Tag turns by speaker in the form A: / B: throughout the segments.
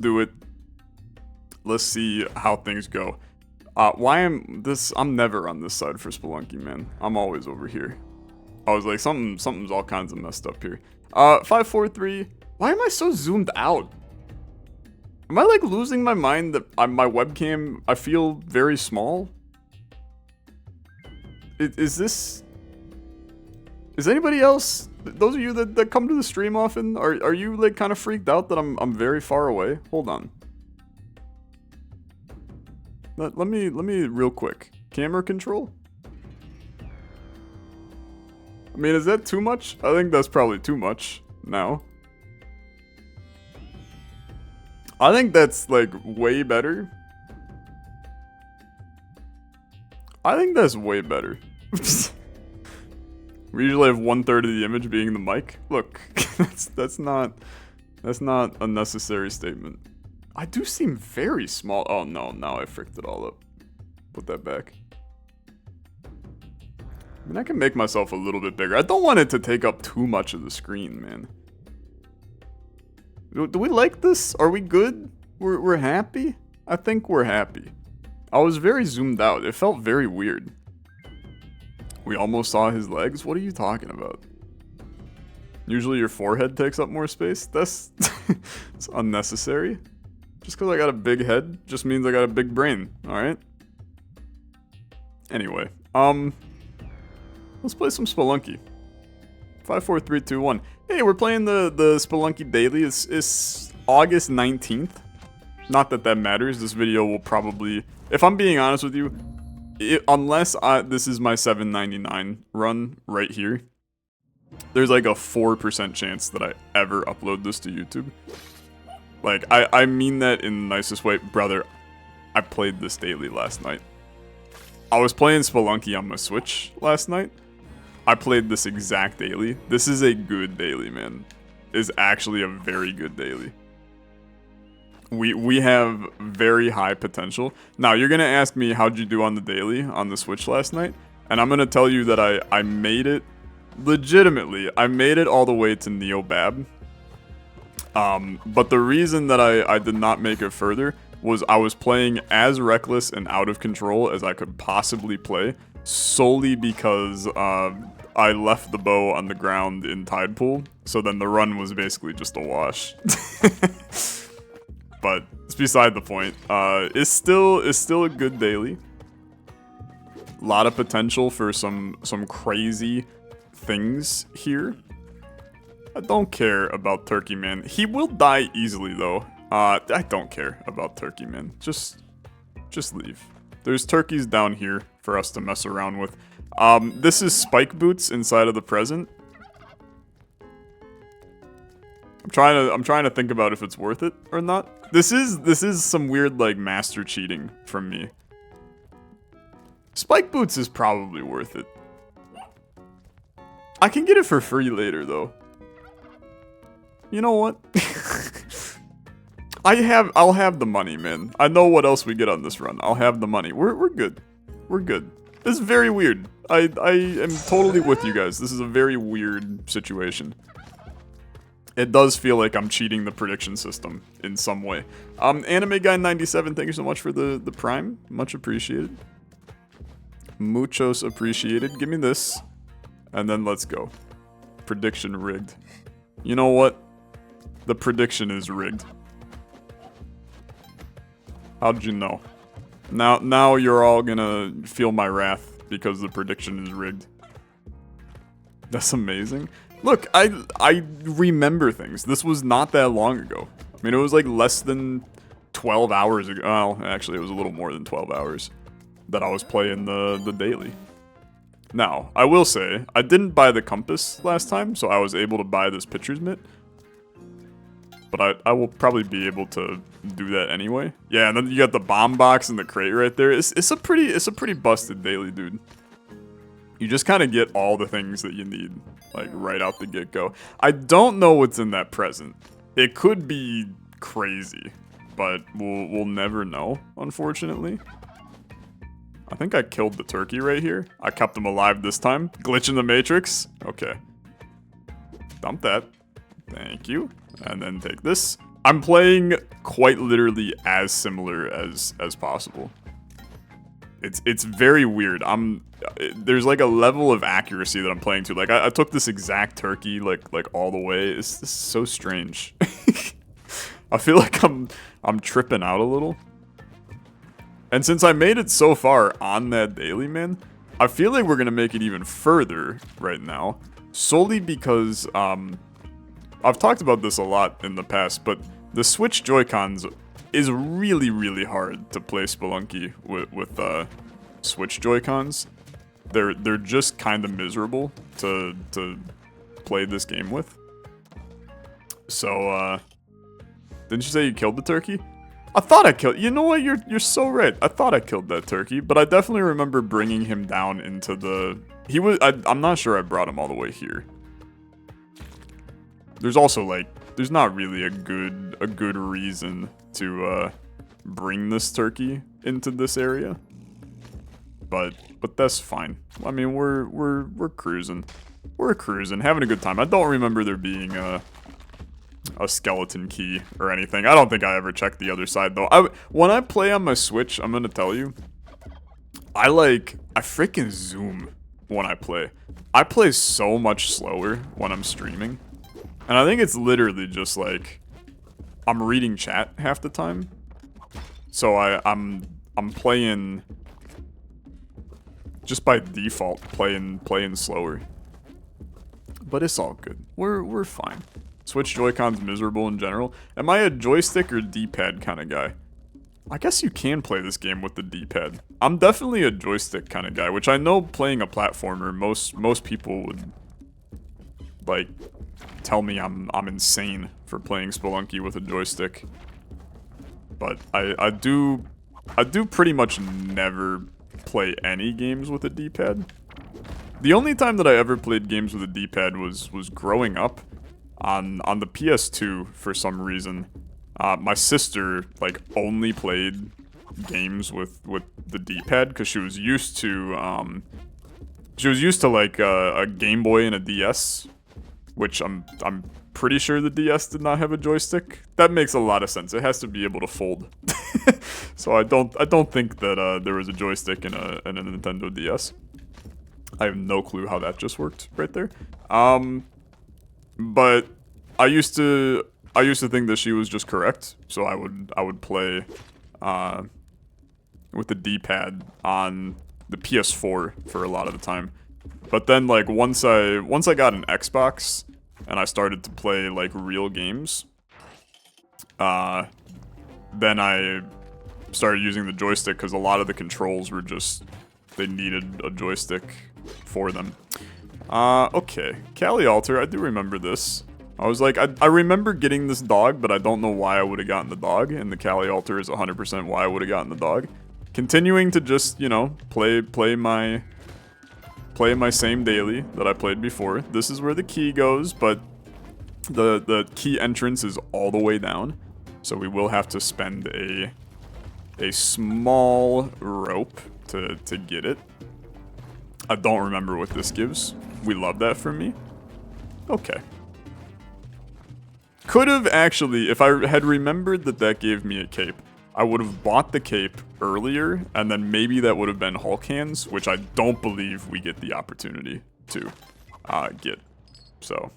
A: do it. Let's see how things go. I'm never on this side for Spelunky, man. I'm always over here. I was like, something's all kinds of messed up here. 5, 4, 3. Why am I so zoomed out? Am I like losing my mind that my webcam, I feel very small? Is anybody else, those of you that come to the stream often, are you like kind of freaked out that I'm very far away? Hold on. Let me real quick. Camera control? I mean, is that too much? I think that's probably too much now. I think that's like way better. I think that's way better. We usually have 1/3 of the image being the mic. Look, that's not a necessary statement. I do seem very small. Oh no, now I fricked it all up. Put that back. I mean, I can make myself a little bit bigger. I don't want it to take up too much of the screen, man. Do we like this? Are we good? We're happy? I think we're happy. I was very zoomed out. It felt very weird. We almost saw his legs? What are you talking about? Usually your forehead takes up more space? That's it's unnecessary. Just because I got a big head just means I got a big brain, alright? Anyway, let's play some Spelunky. 5, 4, 3, 2, 1. Hey, we're playing the Spelunky Daily. It's August 19th. Not that matters. This video will probably, if I'm being honest with you, unless this is my $7.99 run right here, there's like a 4% chance that I ever upload this to YouTube. Like, I mean that in the nicest way. Brother, I played this daily last night. I was playing Spelunky on my Switch last night. I played this exact daily. This is a good daily, man. It's actually a very good daily. We have very high potential. Now, you're going to ask me, how'd you do on the daily on the Switch last night? And I'm going to tell you that I made it, legitimately, I made it all the way to Neobab. But the reason that I did not make it further was I was playing as reckless and out of control as I could possibly play, solely because I left the bow on the ground in Tide Pool, so then the run was basically just a wash. But it's beside the point. It's still a good daily. A lot of potential for some crazy things here. I don't care about Turkey Man. He will die easily though. I don't care about Turkey Man. Just leave. There's turkeys down here for us to mess around with. This is spike boots inside of the present. I'm trying to think about if it's worth it or not. This is some weird like master cheating from me. Spike boots is probably worth it. I can get it for free later though. You know what? I'll have the money, man. I know what else we get on this run. I'll have the money. We're good. We're good. This is very weird. I am totally with you guys. This is a very weird situation. It does feel like I'm cheating the prediction system in some way. Anime Guy 97, thank you so much for the Prime. Much appreciated. Muchos appreciated. Give me this. And then let's go. Prediction rigged. You know what? The prediction is rigged. How did you know? Now you're all gonna feel my wrath because the prediction is rigged. That's amazing. Look, I remember things. This was not that long ago. I mean, it was like less than 12 hours ago. Well, actually, it was a little more than 12 hours that I was playing the daily. Now, I will say, I didn't buy the compass last time, so I was able to buy this pitcher's mitt. But I will probably be able to do that anyway. Yeah, and then you got the bomb box and the crate right there. It's a pretty busted daily, dude. You just kind of get all the things that you need, like, right out the get-go. I don't know what's in that present. It could be crazy, but we'll never know, unfortunately. I think I killed the turkey right here. I kept him alive this time. Glitch in the Matrix. Okay. Dump that. Thank you. And then take this. I'm playing quite literally as similar as possible. It's very weird. There's like a level of accuracy that I'm playing to. Like I took this exact turkey like all the way. This is so strange. I feel like I'm tripping out a little. And since I made it so far on that daily, man, I feel like we're gonna make it even further right now. Solely because I've talked about this a lot in the past, but the Switch Joy-Cons is really, really hard to play Spelunky with Switch Joy-Cons. They're just kind of miserable to play this game with. So, didn't you say you killed the turkey? I thought I killed. You know what? You're so right. I thought I killed that turkey, but I definitely remember bringing him down into the. I'm not sure I brought him all the way here. There's also like. There's not really a good reason to bring this turkey into this area, but that's fine. I mean, we're cruising, having a good time. I don't remember there being a skeleton key or anything. I don't think I ever checked the other side though. When I play on my Switch, I'm gonna tell you, I freaking zoom when I play. I play so much slower when I'm streaming. And I think it's literally just like I'm reading chat half the time. So I'm playing just by default playing slower. But it's all good. We're fine. Switch Joy-Con's miserable in general. Am I a joystick or D-pad kind of guy? I guess you can play this game with the D-pad. I'm definitely a joystick kind of guy, which I know playing a platformer, most people would like tell me I'm insane for playing Spelunky with a joystick. But I do pretty much never play any games with a D-pad. The only time that I ever played games with a D-pad was growing up on the PS2 for some reason. My sister like only played games with the D-pad because she was used to like a Game Boy and a DS, which I'm pretty sure the DS did not have a joystick. That makes a lot of sense. It has to be able to fold. So I don't think that there was a joystick in a Nintendo DS. I have no clue how that just worked right there. But I used to think that she was just correct. So I would play with the D-pad on the PS4 for a lot of the time. But then like once I got an Xbox and I started to play like real games, then I started using the joystick because a lot of the controls were just, they needed a joystick for them. Okay, Cali Alter, I do remember this. I was like, I remember getting this dog, but I don't know why I would have gotten the dog, and the Cali Alter is 100% why I would have gotten the dog. Continuing to just, you know, play my same daily that I played before. This is where the key goes, but the key entrance is all the way down, so we will have to spend a small rope to get it. I don't remember what this gives. We love that from me. Okay. Could have actually, if I had remembered that gave me a cape, I would have bought the cape earlier, and then maybe that would have been Hulk hands, which I don't believe we get the opportunity to get. So.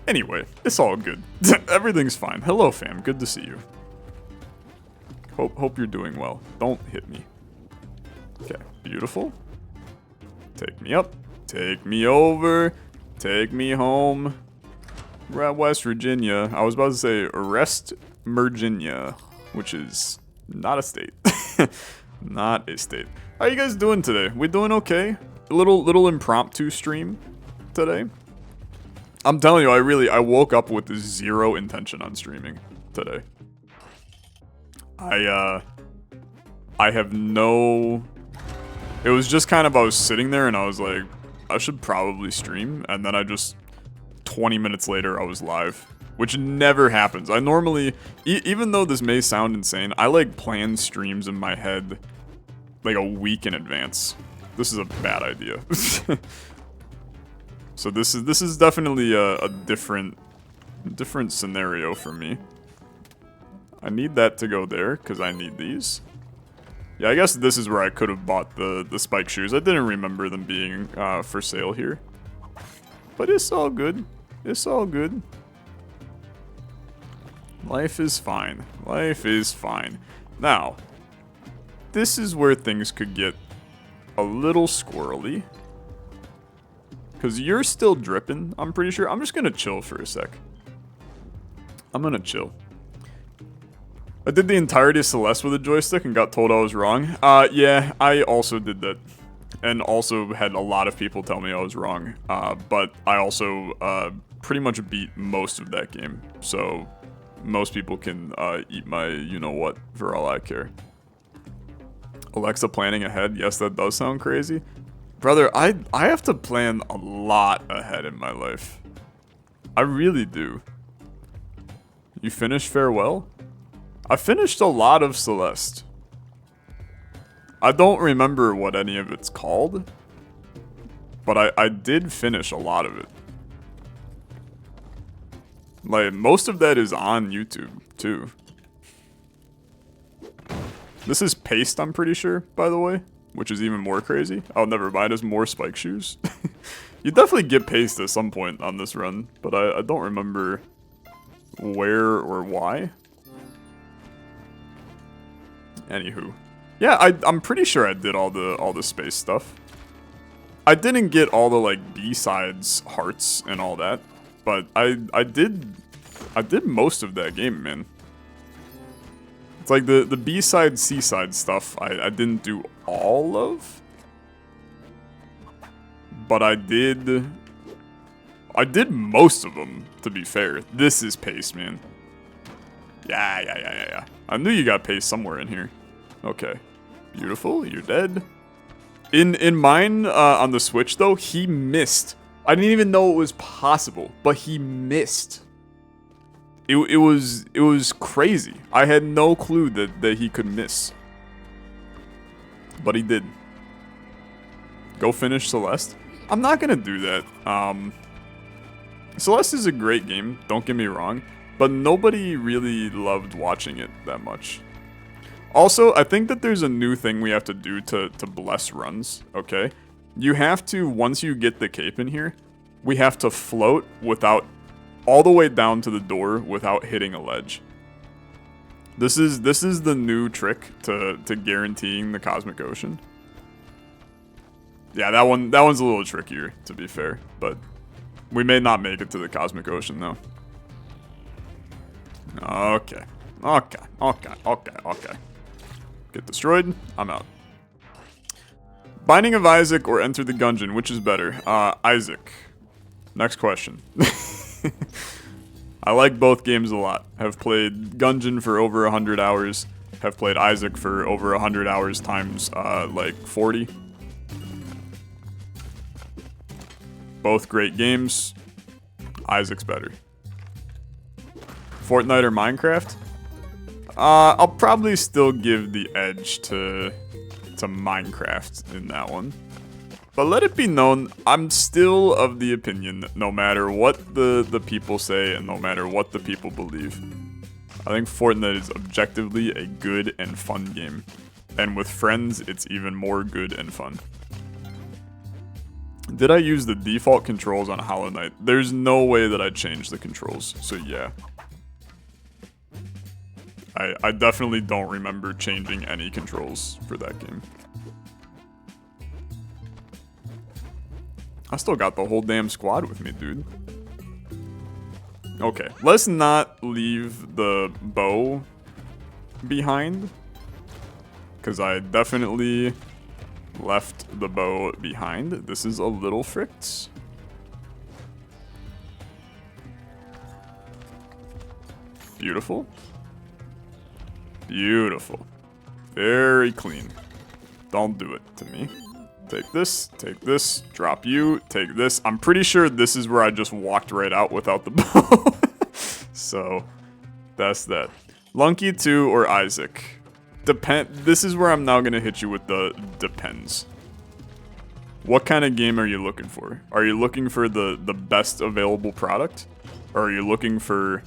A: Anyway, it's all good. Everything's fine. Hello, fam. Good to see you. Hope you're doing well. Don't hit me. Okay, beautiful. Take me up. Take me over. Take me home. We're at West Virginia. I was about to say West Virginia, which is not a state. Not a state. How you guys doing today? We doing okay? A little impromptu stream today. I'm telling you, I woke up with zero intention on streaming today. I have no... It was just kind of, I was sitting there and I was like, I should probably stream. And then 20 minutes later, I was live. Which never happens. I normally, even though this may sound insane, I like plan streams in my head like a week in advance. This is a bad idea. So this is definitely a different Different scenario for me. I need that to go there, because I need these. Yeah, I guess this is where I could have bought the spike shoes. I didn't remember them being for sale here. But it's all good. It's all good. Life is fine. Life is fine. Now, this is where things could get a little squirrely. Because you're still dripping, I'm pretty sure. I'm just going to chill for a sec. I'm going to chill. I did the entirety of Celeste with a joystick and got told I was wrong. Yeah, I also did that. And also had a lot of people tell me I was wrong. But I also pretty much beat most of that game. So most people can eat my you-know-what for all I care. Alexa planning ahead. Yes, that does sound crazy. Brother, I have to plan a lot ahead in my life. I really do. You finished Farewell? I finished a lot of Celeste. I don't remember what any of it's called, but I did finish a lot of it. Like, most of that is on YouTube, too. This is paste, I'm pretty sure, by the way, which is even more crazy. Oh, never mind, it's more spike shoes. You definitely get paste at some point on this run, but I don't remember where or why. Anywho. Yeah, I'm pretty sure I did all the space stuff. I didn't get all the like B-sides hearts and all that, but I did most of that game, man. It's like the B-side, C-side stuff I didn't do all of, but I did most of them, to be fair. This is paste, man. Yeah. I knew you got paste somewhere in here. Okay. Beautiful, you're dead. In mine, on the Switch, though, he missed. I didn't even know it was possible, but he missed. It was crazy. I had no clue that he could miss. But he did. Go finish Celeste. I'm not gonna do that. Celeste is a great game, don't get me wrong, but nobody really loved watching it that much. Also, I think that there's a new thing we have to do to bless runs, okay? You have to, once you get the cape in here, we have to float without, all the way down to the door without hitting a ledge. This is the new trick to guaranteeing the Cosmic Ocean. Yeah, that one's a little trickier, to be fair, but we may not make it to the Cosmic Ocean, though. Okay. Get destroyed. I'm out. Binding of Isaac or Enter the Gungeon, which is better? Isaac. Next question. I like both games a lot. Have played Gungeon for over 100 hours. Have played Isaac for over 100 hours times, like 40. Both great games. Isaac's better. Fortnite or Minecraft? I'll probably still give the edge to Minecraft in that one. But let it be known, I'm still of the opinion that no matter what the people say and no matter what the people believe, I think Fortnite is objectively a good and fun game. And with friends, it's even more good and fun. Did I use the default controls on Hollow Knight? There's no way that I'd change the controls, so yeah. I definitely don't remember changing any controls for that game. I still got the whole damn squad with me, dude. Okay, let's not leave the bow behind. Because I definitely left the bow behind. This is a little fricked. Beautiful. Beautiful. Very clean. Don't do it to me. Take this, drop you, take this. I'm pretty sure this is where I just walked right out without the bow. So, that's that. Lunky 2 or Isaac? This is where I'm now gonna hit you with the depends. What kind of game are you looking for? Are you looking for the best available product? Or are you looking for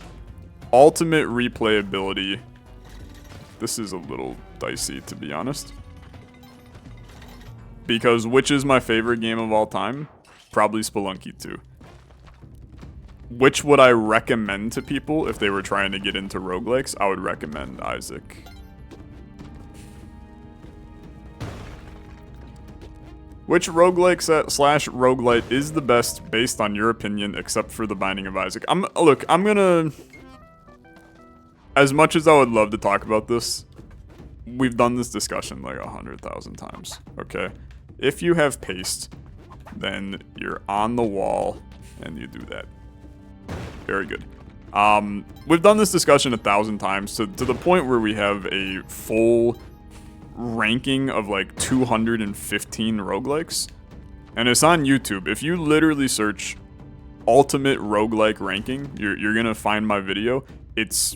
A: ultimate replayability? This is a little dicey, to be honest. Because which is my favorite game of all time? Probably Spelunky 2. Which would I recommend to people if they were trying to get into roguelikes? I would recommend Isaac. Which roguelike slash roguelite is the best based on your opinion, except for The Binding of Isaac? Look, I'm gonna... As much as I would love to talk about this, we've done this discussion like 100,000 times, okay? If you have paste, then you're on the wall and you do that. Very good. We've done this discussion 1,000 times to the point where we have a full ranking of like 215 roguelikes. And it's on YouTube. If you literally search ultimate roguelike ranking, you're gonna find my video. It's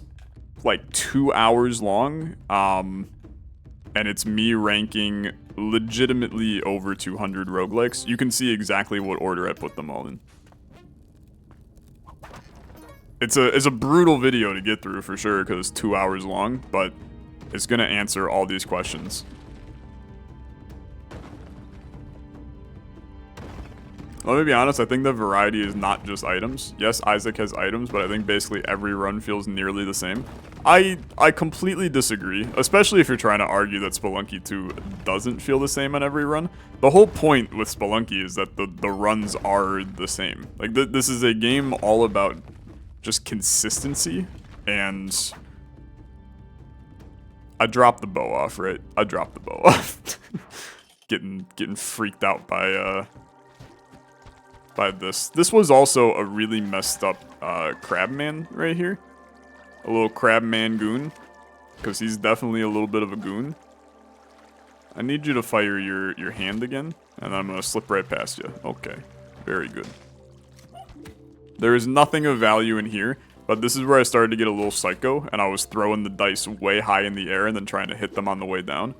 A: like 2 hours long. And it's me ranking legitimately over 200 roguelikes. You can see exactly what order I put them all in. It's a brutal video to get through for sure because it's 2 hours long, but it's gonna answer all these questions. Let me be honest, I think the variety is not just items. Yes, Isaac has items, but I think basically every run feels nearly the same. I completely disagree, especially if you're trying to argue that Spelunky 2 doesn't feel the same on every run. The whole point with Spelunky is that the runs are the same. Like, this is a game all about just consistency, and I dropped the bow off, right? I dropped the bow off. getting freaked out by this. This was also a really messed up Crabman right here. A little Crabman goon, because he's definitely a little bit of a goon. I need you to fire your hand again, and I'm gonna slip right past you. Okay, very good. There is nothing of value in here, but this is where I started to get a little psycho, and I was throwing the dice way high in the air and then trying to hit them on the way down.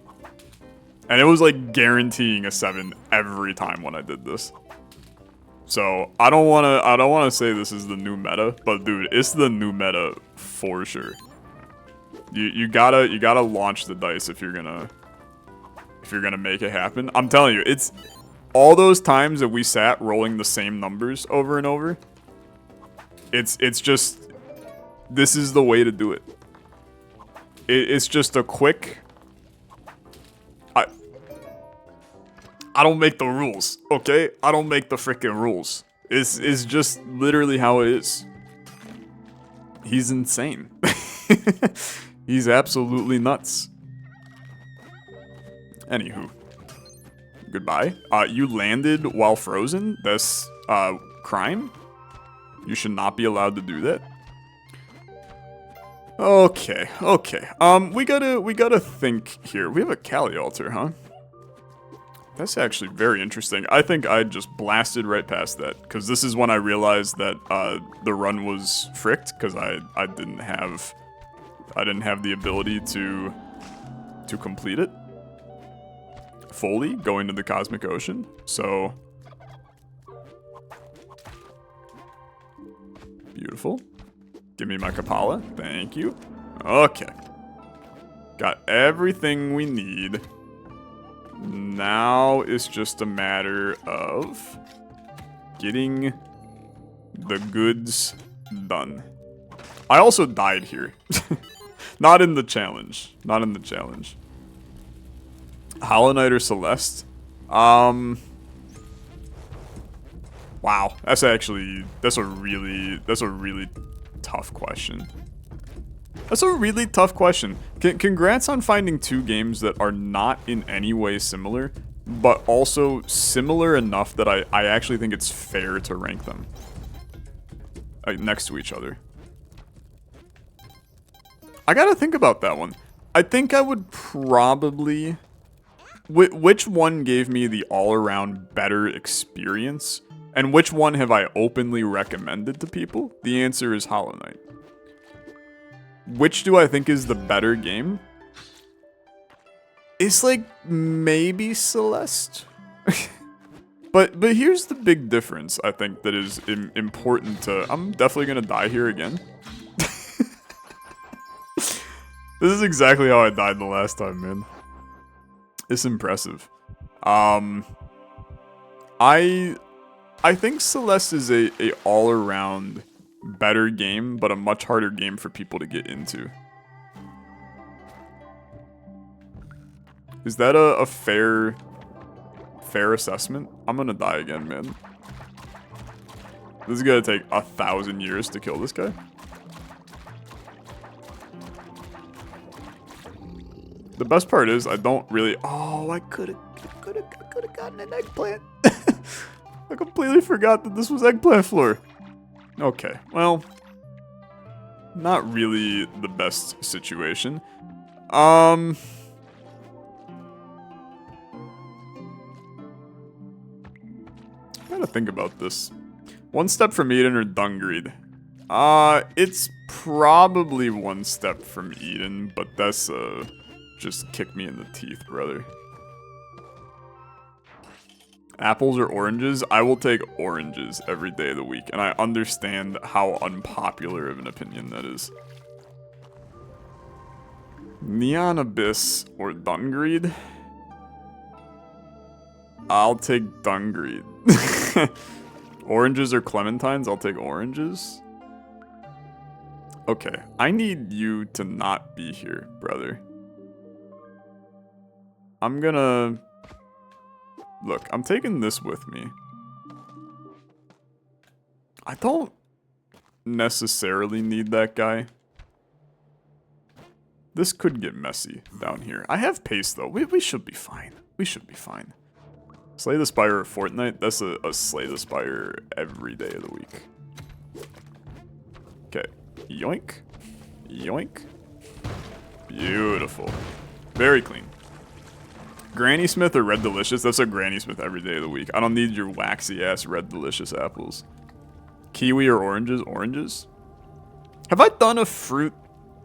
A: And it was like guaranteeing a 7 every time when I did this. So I don't wanna say this is the new meta, but dude, it's the new meta for sure. You gotta launch the dice if you're gonna make it happen. I'm telling you, it's all those times that we sat rolling the same numbers over and over. It's just, this is the way to do it. It's just a quick... I don't make the rules, okay? I don't make the freaking rules. It's just literally how it is. He's insane. He's absolutely nuts. Anywho. Goodbye. You landed while frozen? That's, crime? You should not be allowed to do that. Okay. We gotta think here. We have a Kali altar, huh? That's actually very interesting. I think I just blasted right past that, because this is when I realized that the run was fricked, because I didn't have the ability to complete it fully, going to the Cosmic Ocean. So beautiful. Give me my Kapala. Thank you. Okay. Got everything we need. Now it's just a matter of getting the goods done. I also died here. Not in the challenge. Not in the challenge. Hollow Knight or Celeste? Wow. That's a really tough question. That's a really tough question. Congrats on finding 2 games that are not in any way similar, but also similar enough that I actually think it's fair to rank them next to each other. I gotta think about that one. I think I would probably... Which one gave me the all-around better experience? And which one have I openly recommended to people? The answer is Hollow Knight. Which do I think is the better game? It's like maybe Celeste. But here's the big difference, I think, that is important to... I'm definitely gonna die here again. This is exactly how I died the last time, man. It's impressive. I think Celeste is a all-around better game, but a much harder game for people to get into. Is that a fair assessment? I'm gonna die again, man. This is gonna take 1,000 years to kill this guy. The best part is I don't really... Oh, I could've gotten an eggplant. I completely forgot that this was eggplant floor. Okay, well, not really the best situation. Gotta think about this. One step from Eden or Dungreed? It's probably one step from Eden, but that's just kick me in the teeth, brother. Apples or oranges? I will take oranges every day of the week, and I understand how unpopular of an opinion that is. Neon Abyss or Dungreed? I'll take Dungreed. Oranges or clementines? I'll take oranges. Okay, I need you to not be here, brother. I'm gonna... Look, I'm taking this with me. I don't necessarily need that guy. This could get messy down here. I have pace, though. We should be fine. We should be fine. Slay the Spire or Fortnite? That's a Slay the Spire every day of the week. Okay. Yoink. Yoink. Beautiful. Very clean. Granny Smith or Red Delicious? That's a Granny Smith every day of the week. I don't need your waxy ass Red Delicious apples. Kiwi or oranges? Oranges? Have I done a fruit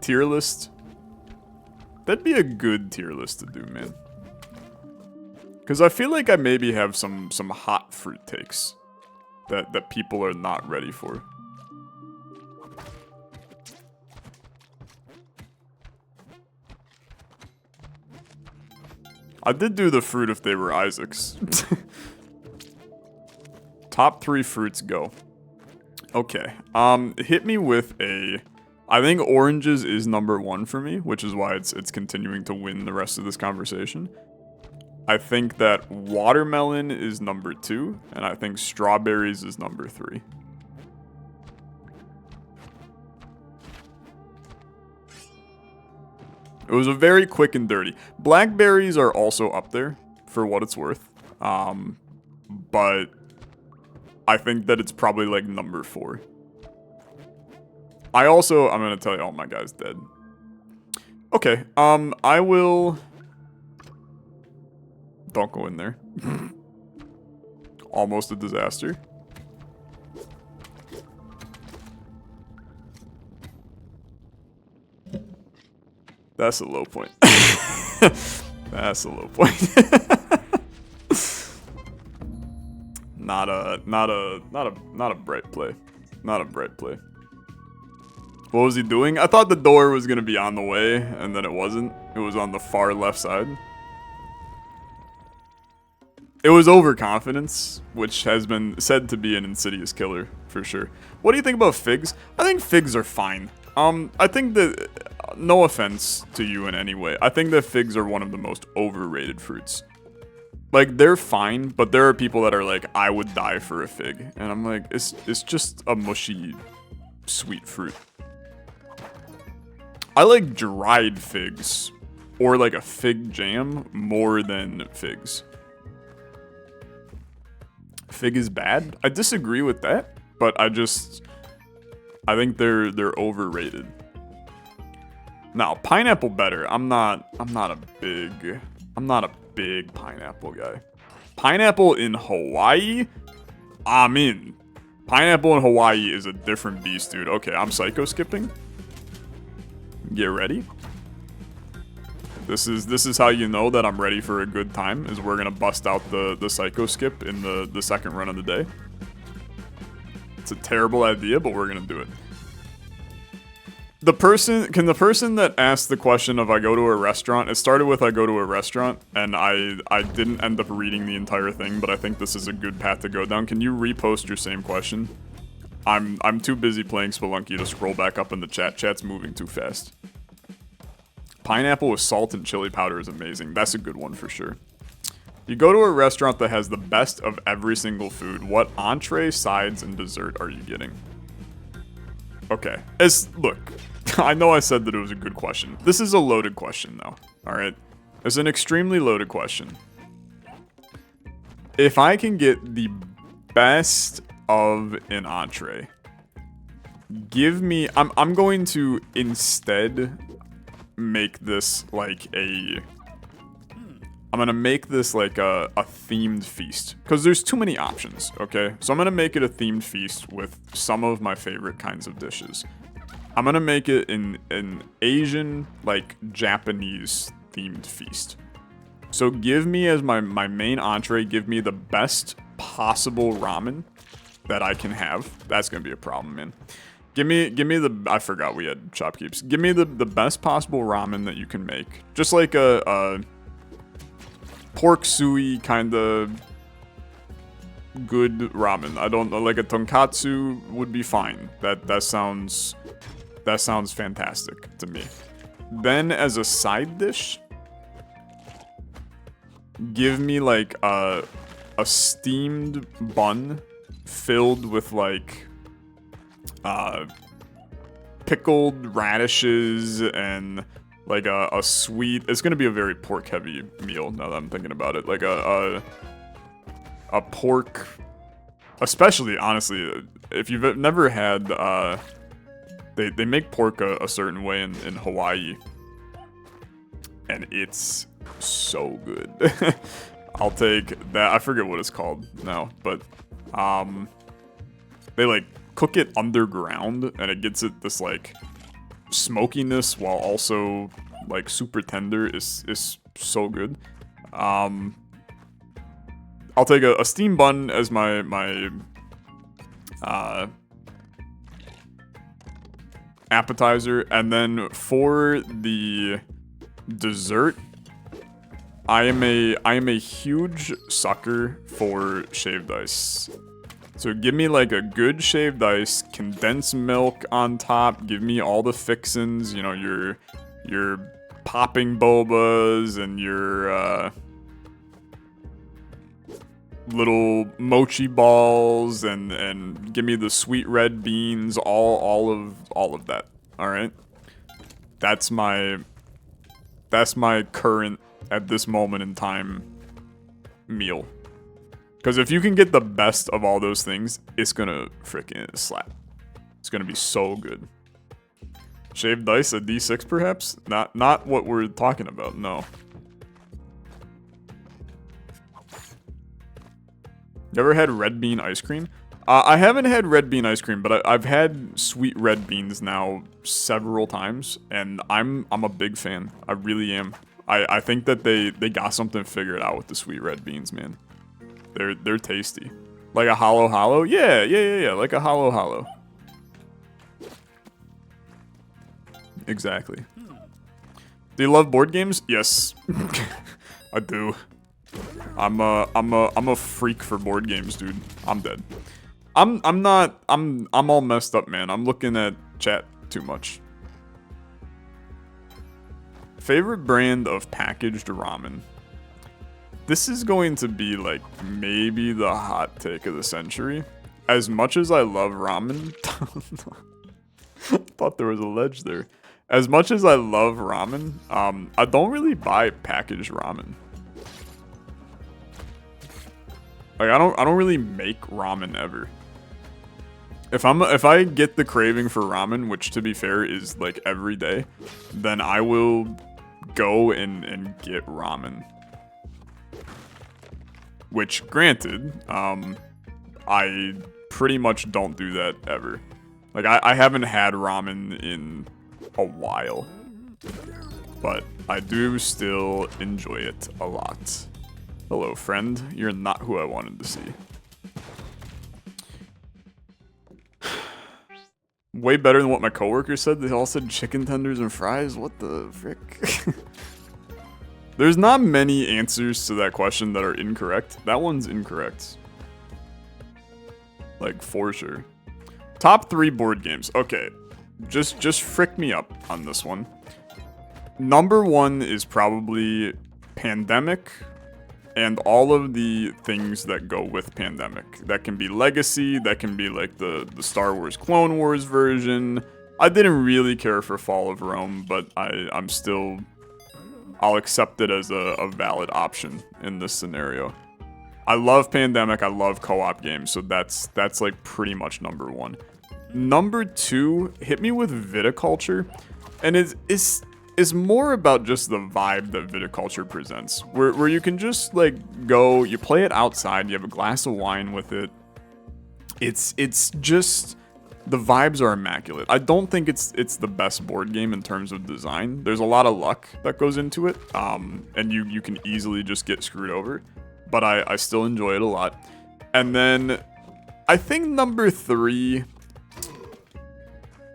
A: tier list? That'd be a good tier list to do, man. Because I feel like I maybe have some hot fruit takes that people are not ready for. I did do the fruit if they were Isaacs. Top 3 fruits, go. Okay. Hit me with a... I think oranges is number 1 for me, which is why it's continuing to win the rest of this conversation. I think that watermelon is number 2, and I think strawberries is number 3. It was a very quick and dirty. Blackberries are also up there, for what it's worth. But I think that it's probably like number 4. I'm gonna tell you, oh, my guy's dead. Okay, I will... Don't go in there. Almost a disaster. That's a low point. That's a low point. Not a bright play. Not a bright play. What was he doing? I thought the door was gonna be on the way, and then it wasn't. It was on the far left side. It was overconfidence, which has been said to be an insidious killer, for sure. What do you think about figs? I think figs are fine. I think that, no offense to you in any way, I think that figs are one of the most overrated fruits. Like, they're fine, but there are people that are like, I would die for a fig. And I'm like, it's just a mushy, sweet fruit. I like dried figs, or like a fig jam, more than figs. Fig is bad? I disagree with that, but I think they're overrated. Now, pineapple better. I'm not a big pineapple guy. Pineapple in Hawaii? I'm in. Pineapple in Hawaii is a different beast, dude. Okay, I'm psycho skipping. Get ready. This is how you know that I'm ready for a good time, is we're gonna bust out the psycho skip in the second run of the day. It's a terrible idea, but we're gonna do it. The person that asked the question of I go to a restaurant, it started with I go to a restaurant, and I didn't end up reading the entire thing, but I think this is a good path to go down. Can you repost your same question? I'm too busy playing Spelunky to scroll back up in the chat. Chat's moving too fast. Pineapple with salt and chili powder is amazing. That's a good one for sure. You go to a restaurant that has the best of every single food. What entree, sides, and dessert are you getting? Okay. Look, I know I said that it was a good question. This is a loaded question, though. Alright? It's an extremely loaded question. If I can get the best of an entree, give me... I'm going to instead make this like a... I'm gonna make this like a themed feast, because there's too many options, okay? So I'm gonna make it a themed feast with some of my favorite kinds of dishes. I'm gonna make it an Asian, like Japanese themed feast. So give me as my main entree, give me the best possible ramen that I can have. That's gonna be a problem, man. Give me the, I forgot we had shopkeeps. Give me the best possible ramen that you can make. Just like a pork suey kind of good ramen. I don't know, like a tonkatsu would be fine. That sounds fantastic to me. Then as a side dish, give me like a steamed bun filled with like pickled radishes and like a sweet... It's gonna be a very pork heavy meal now that I'm thinking about it. Like a pork... Especially, honestly, if you've never had... They make pork a certain way in Hawaii. And it's so good. I'll take that. I forget what it's called now, but... They like cook it underground, and it gets it this like smokiness while also like super tender. Is so good. I'll take a steam bun as my appetizer, and then for the dessert, I am a huge sucker for shaved ice. So give me like a good shaved ice, condensed milk on top, give me all the fixins, you know, your popping bobas and your little mochi balls, and give me the sweet red beans, all of that. All right? That's my current, at this moment in time, meal. Because if you can get the best of all those things, it's gonna freaking slap. It's gonna be so good. Shaved ice, a D6 perhaps? Not what we're talking about, no. You ever had red bean ice cream? I haven't had red bean ice cream, but I've had sweet red beans now several times, and I'm a big fan. I really am. I think that they got something figured out with the sweet red beans, man. They're tasty. Like a hollow? Yeah, like a hollow. Exactly. Do you love board games? Yes. I do. I'm a freak for board games, dude. I'm dead. I'm all messed up, man. I'm looking at chat too much. Favorite brand of packaged ramen? This is going to be like maybe the hot take of the century. As much as I love ramen, thought there was a ledge there. As much as I love ramen, I don't really buy packaged ramen. Like I don't really make ramen ever. If I get the craving for ramen, which to be fair is like every day, then I will go and get ramen. Which, granted, I pretty much don't do that ever. Like, I haven't had ramen in a while. but I do still enjoy it a lot. Hello, friend. You're not who I wanted to see. Way better than what my coworker said. They all said chicken tenders and fries. What the frick? There's not many answers to that question that are incorrect. That one's incorrect. Like, for sure. Top 3 board games. Okay. Just frick me up on this one. Number 1 is probably Pandemic and all of the things that go with Pandemic. That can be Legacy, that can be like the Star Wars Clone Wars version. I didn't really care for Fall of Rome, but I'm still... I'll accept it as a valid option in this scenario. I love Pandemic, I love co-op games, so that's like pretty much number 1. Number 2, hit me with Viticulture, and it's more about just the vibe that Viticulture presents, where you can just like go, you play it outside, you have a glass of wine with it. It's just, the vibes are immaculate. I don't think it's the best board game in terms of design. There's a lot of luck that goes into it, and you can easily just get screwed over, but I still enjoy it a lot. And then I think number 3,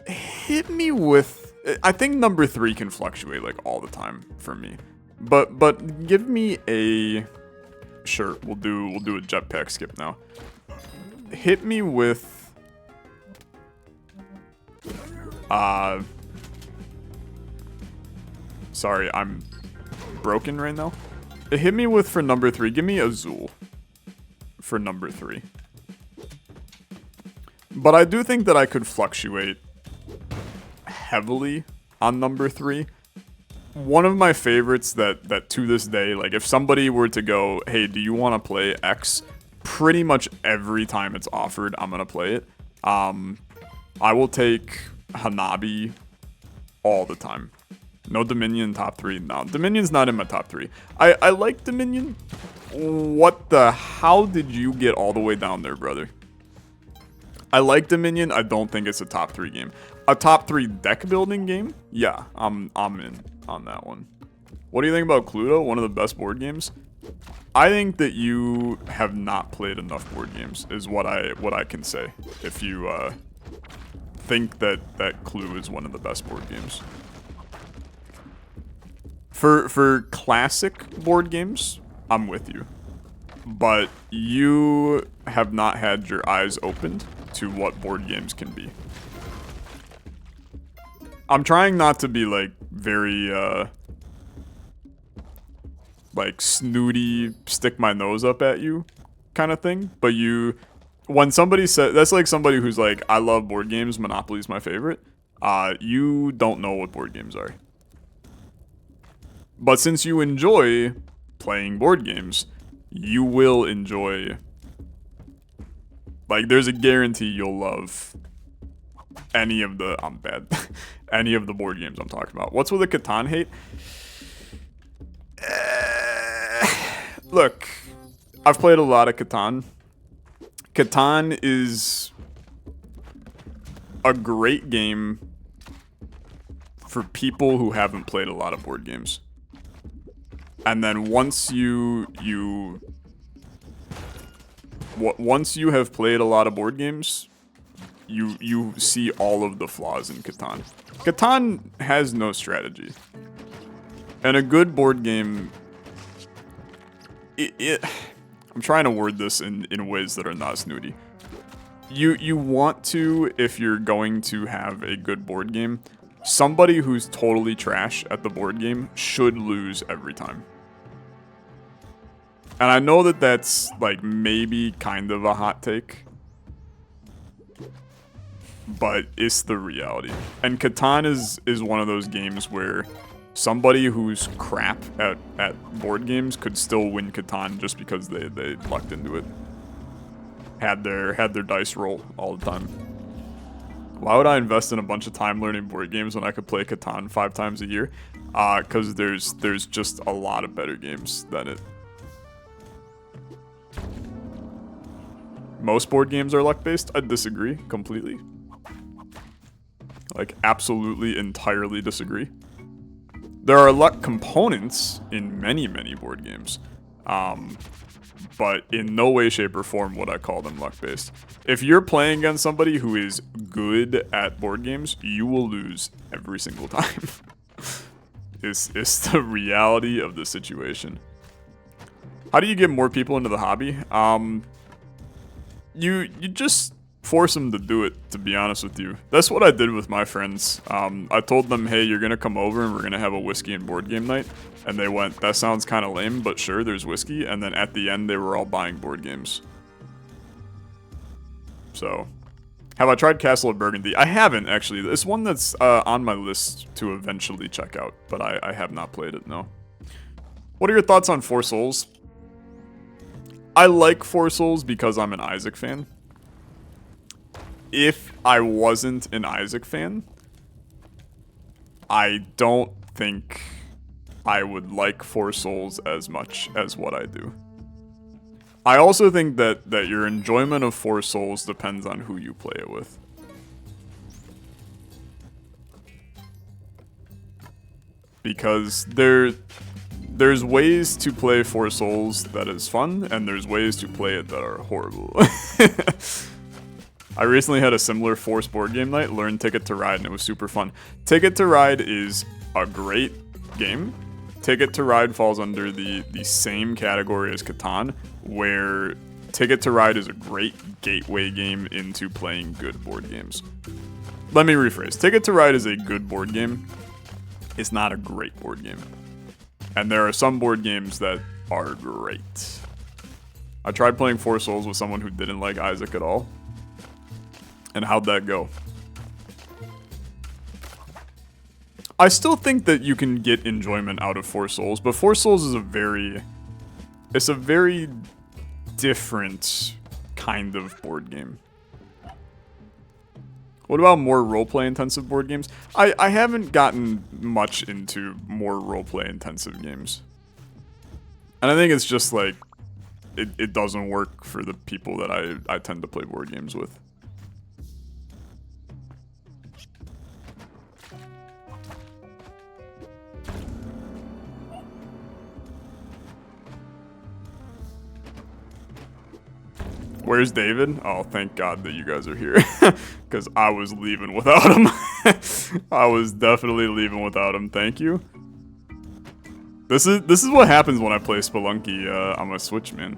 A: hit me with, I think number 3 can fluctuate like all the time for me. But give me a, sure, we'll do a jetpack skip now. Hit me with sorry, I'm broken right now. Hit me with, for number 3, give me Azul for number 3. But I do think that I could fluctuate heavily on number 3. One of my favorites that to this day, like if somebody were to go, hey, do you want to play X? Pretty much every time it's offered, I'm going to play it. I will take Hanabi all the time. No Dominion top 3. No, Dominion's not in my top 3. I like Dominion. What the, how did you get all the way down there, brother? I like Dominion. I don't think it's a top 3 game. A top 3 deck building game? Yeah, I'm in on that one. What do you think about Cluedo? One of the best board games? I think that you have not played enough board games, is what I can say. If you think that Clue is one of the best board games. For classic board games, I'm with you. But you have not had your eyes opened to what board games can be. I'm trying not to be like very like snooty, stick my nose up at you kind of thing, but when somebody says, that's like somebody who's like, I love board games, Monopoly's my favorite. You don't know what board games are. But since you enjoy playing board games, you will enjoy, like, there's a guarantee you'll love any of the, I'm bad, any of the board games I'm talking about. What's with the Catan hate? Look, I've played a lot of Catan. Catan is a great game for people who haven't played a lot of board games. And then once you have played a lot of board games, you see all of the flaws in Catan. Catan has no strategy. And a good board game, I'm trying to word this in ways that are not snooty. You want to, if you're going to have a good board game, somebody who's totally trash at the board game should lose every time. And I know that that's like maybe kind of a hot take, but it's the reality. And Catan is one of those games where somebody who's crap at board games could still win Catan just because they lucked into it. Had their dice roll all the time. Why would I invest in a bunch of time learning board games when I could play Catan 5 times a year? Because there's just a lot of better games than it. Most board games are luck-based? I disagree completely. Like, absolutely, entirely disagree. There are luck components in many, many board games. But in no way, shape, or form would I call them luck-based. If you're playing against somebody who is good at board games, you will lose every single time. It's the reality of the situation. How do you get more people into the hobby? You just force them to do it, to be honest with you. That's what I did with my friends. I told them, hey, you're gonna come over and we're gonna have a whiskey and board game night. And they went, that sounds kind of lame, but sure, there's whiskey. And then at the end, they were all buying board games. So, have I tried Castle of Burgundy? I haven't, actually. It's one that's on my list to eventually check out, but I have not played it, no. What are your thoughts on Four Souls? I like Four Souls because I'm an Isaac fan. If I wasn't an Isaac fan, I don't think I would like Four Souls as much as what I do. I also think that your enjoyment of Four Souls depends on who you play it with. Because there's ways to play Four Souls that is fun, and there's ways to play it that are horrible. I recently had a similar Force board game night, learned Ticket to Ride, and it was super fun. Ticket to Ride is a great game. Ticket to Ride falls under the same category as Catan, where Ticket to Ride is a great gateway game into playing good board games. Let me rephrase. Ticket to Ride is a good board game. It's not a great board game. And there are some board games that are great. I tried playing Four Souls with someone who didn't like Isaac at all. And how'd that go? I still think that you can get enjoyment out of Four Souls, but Four Souls is a very different kind of board game. What about more roleplay intensive board games? I haven't gotten much into more roleplay intensive games. And I think it's just like, it doesn't work for the people that I tend to play board games with. Where's David? Oh, thank God that you guys are here. Because I was leaving without him. I was definitely leaving without him. Thank you. This is what happens when I play Spelunky on my Switch, man.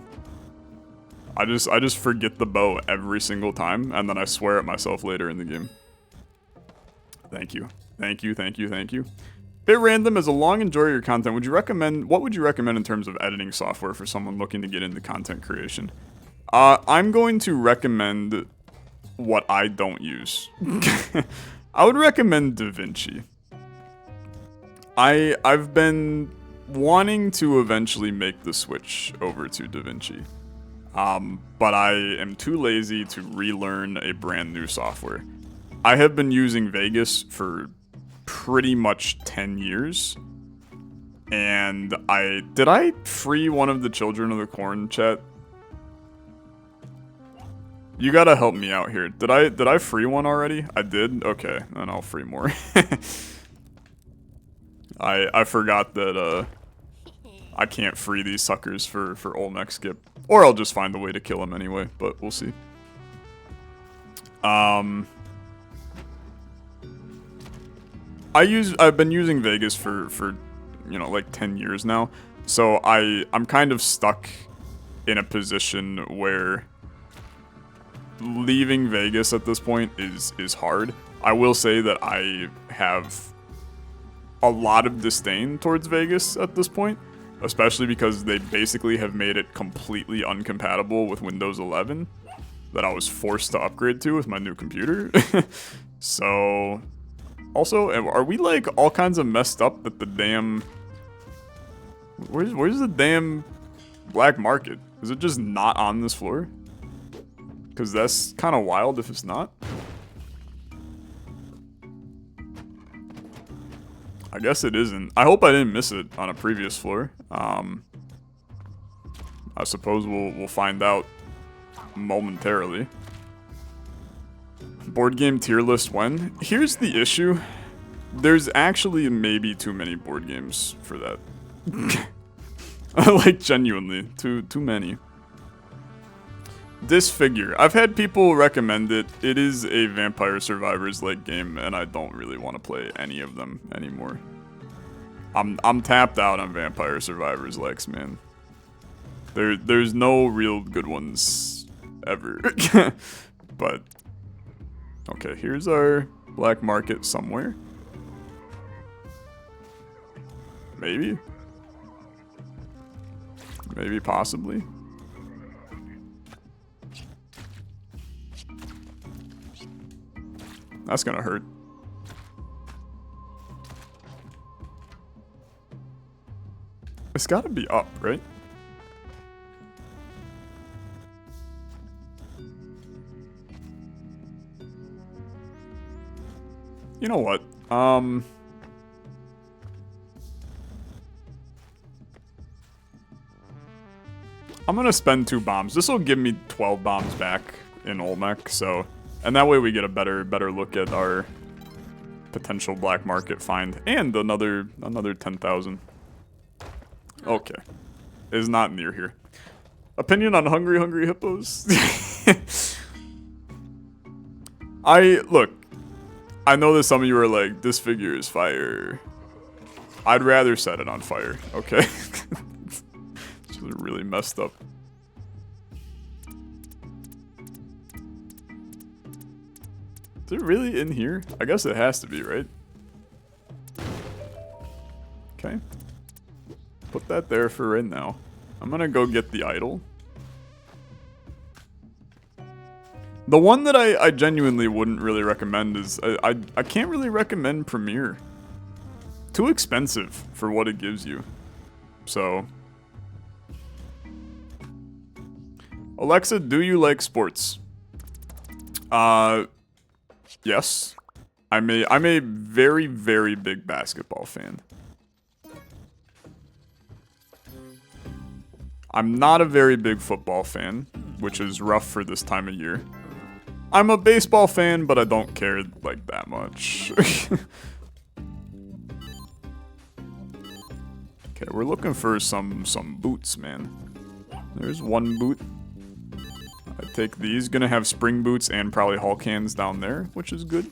A: I just forget the bow every single time, and then I swear at myself later in the game. Thank you. Thank you, thank you, thank you. Bit random, as a long enjoyer of your content, what would you recommend in terms of editing software for someone looking to get into content creation? I'm going to recommend what I don't use. I would recommend DaVinci. I've been wanting to eventually make the switch over to DaVinci. But I am too lazy to relearn a brand new software. I have been using Vegas for pretty much 10 years. And did I free one of the Children of the Corn, chat? You gotta help me out here. Did I free one already? I did? Okay, then I'll free more. I forgot that I can't free these suckers for Olmec skip. Or I'll just find a way to kill him anyway, but we'll see. I've been using Vegas for you know, like 10 years now. So I'm kind of stuck in a position where leaving Vegas at this point is hard. I will say that I have a lot of disdain towards Vegas at this point, especially because they basically have made it completely uncompatible with Windows 11 that I was forced to upgrade to with my new computer. So, also, are we like all kinds of messed up that the damn... Where's the damn black market? Is it just not on this floor? Because that's kind of wild if it's not. I guess it isn't. I hope I didn't miss it on a previous floor. I suppose we'll find out momentarily. Board game tier list when? Here's the issue. There's actually maybe too many board games for that. Like, genuinely, too many. This figure, I've had people recommend it. It is a Vampire Survivors-like game, and I don't really want to play any of them anymore. I'm tapped out on Vampire Survivors-likes, man. There's no real good ones ever. But okay, here's our black market somewhere. Maybe, possibly. That's gonna hurt. It's gotta be up, right? You know what? I'm gonna spend 2 bombs. This will give me 12 bombs back in Olmec, so... And that way we get a better look at our potential black market find. And another 10,000. Okay. Is not near here. Opinion on Hungry Hippos? Look, I know that some of you are like, this figure is fire. I'd rather set it on fire, okay? It's really messed up. Is it really in here? I guess it has to be, right? Okay. Put that there for right now. I'm gonna go get the idol. The one that I genuinely wouldn't really recommend is... I can't really recommend Premiere. Too expensive for what it gives you. So... Alexa, do you like sports? Yes. I'm a very, very big basketball fan. I'm not a very big football fan, which is rough for this time of year. I'm a baseball fan, but I don't care like that much. Okay, we're looking for some boots, man. There's one boot. I take these. Gonna have spring boots and probably Hulk hands down there, which is good.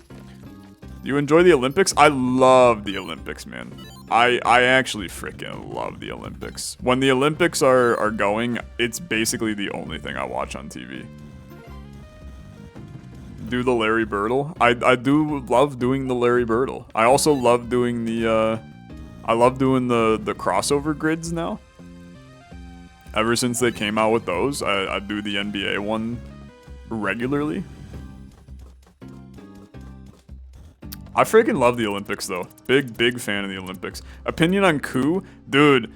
A: Do you enjoy the Olympics? I love the Olympics, man. I actually freaking love the Olympics. When the Olympics are going, it's basically the only thing I watch on TV. Do the Larry Birdle. I do love doing the Larry Birdle. I also love doing the the crossover grids now. Ever since they came out with those, I do the NBA one regularly. I freaking love the Olympics though. Big fan of the Olympics. Opinion on Coup? Dude.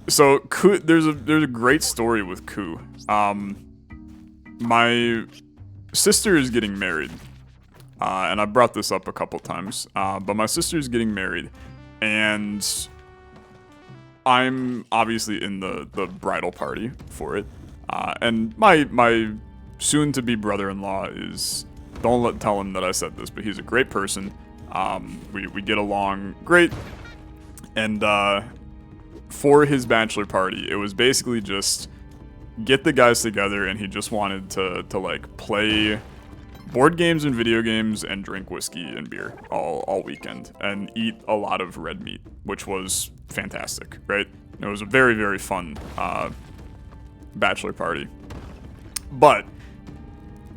A: So Coup, there's a great story with Coup. My sister is getting married. And I brought this up a couple times. But my sister is getting married. And I'm obviously in the bridal party for it. And my soon-to-be brother-in-law is... Don't tell him that I said this, but he's a great person. We get along great. And for his bachelor party, it was basically just get the guys together, and he just wanted to like play board games and video games and drink whiskey and beer all weekend and eat a lot of red meat, which was fantastic, right? It was a very, very fun bachelor party. But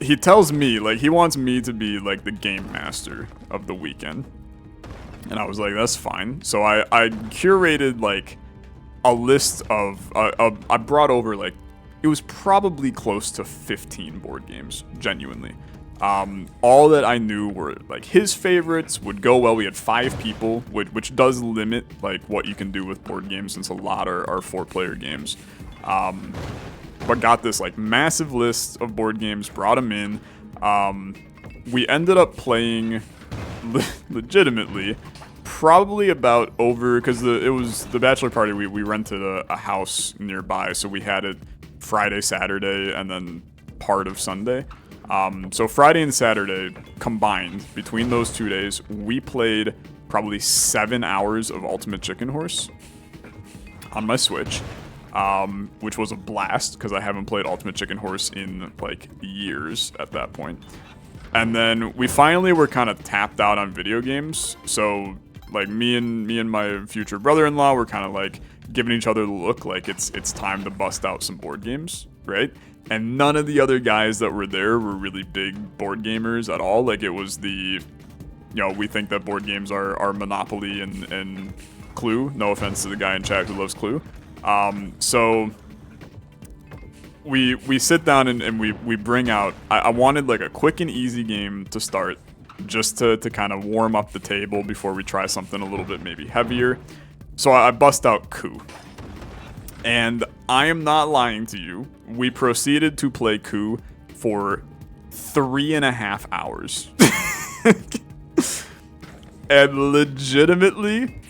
A: he tells me, like, he wants me to be, like, the game master of the weekend. And I was like, that's fine. So I curated, like, a list of... I brought over, like, it was probably close to 15 board games, genuinely. All that I knew were, like, his favorites would go well. We had 5 people, which does limit, like, what you can do with board games, since a lot are 4-player games. But got this, like, massive list of board games, brought them in. We ended up playing legitimately probably about over, because it was the bachelor party, we rented a house nearby, so we had it Friday, Saturday, and then part of Sunday. So Friday and Saturday combined, between those 2 days, we played probably 7 hours of Ultimate Chicken Horse on my Switch, which was a blast because I haven't played Ultimate Chicken Horse in like years at that point. And then we finally were kind of tapped out on video games, so like me and my future brother-in-law were kind of like giving each other the look like it's time to bust out some board games, right? And none of the other guys that were there were really big board gamers at all. Like, it was the, we think that board games are Monopoly and Clue. No offense to the guy in chat who loves Clue. So we sit down and we bring out, I wanted like a quick and easy game to start, just to kind of warm up the table before we try something a little bit maybe heavier. So I bust out Coup. And I am not lying to you. We proceeded to play Coup for 3.5 hours. And legitimately,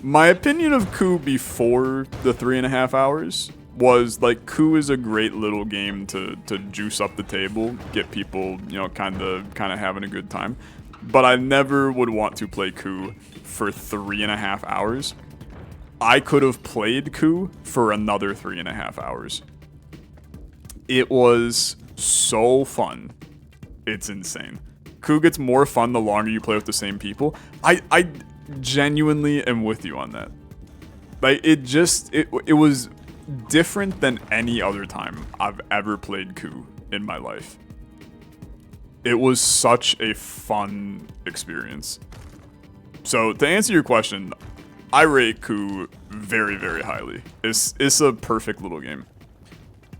A: my opinion of Coup before the 3.5 hours was like, Coup is a great little game to juice up the table, get people, kind of having a good time. But I never would want to play Coup for 3.5 hours. I could have played Coup for another 3.5 hours. It was so fun. It's insane. Coup gets more fun the longer you play with the same people. I genuinely am with you on that. Like, it was different than any other time I've ever played Coup in my life. It was such a fun experience. So to answer your question, I rate Coup very, very highly. It's a perfect little game.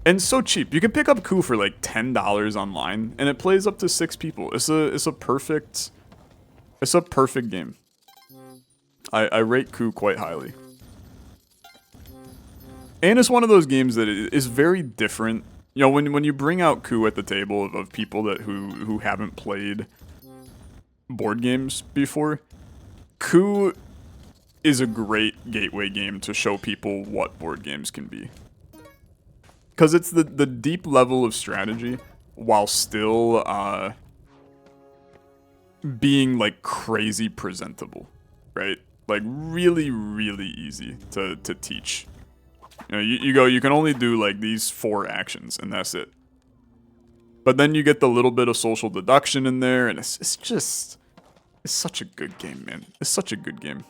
A: And so cheap. You can pick up Coup for like $10 online, and it plays up to 6 people. It's a perfect game. I rate Coup quite highly. And it's one of those games that is very different. When you bring out Coup at the table of people who haven't played board games before, Coup is a great gateway game to show people what board games can be. Because it's the deep level of strategy while still being like crazy presentable, right? Like really, really easy to teach. You can only do like these 4 actions and that's it. But then you get the little bit of social deduction in there, and it's such a good game, man. It's such a good game.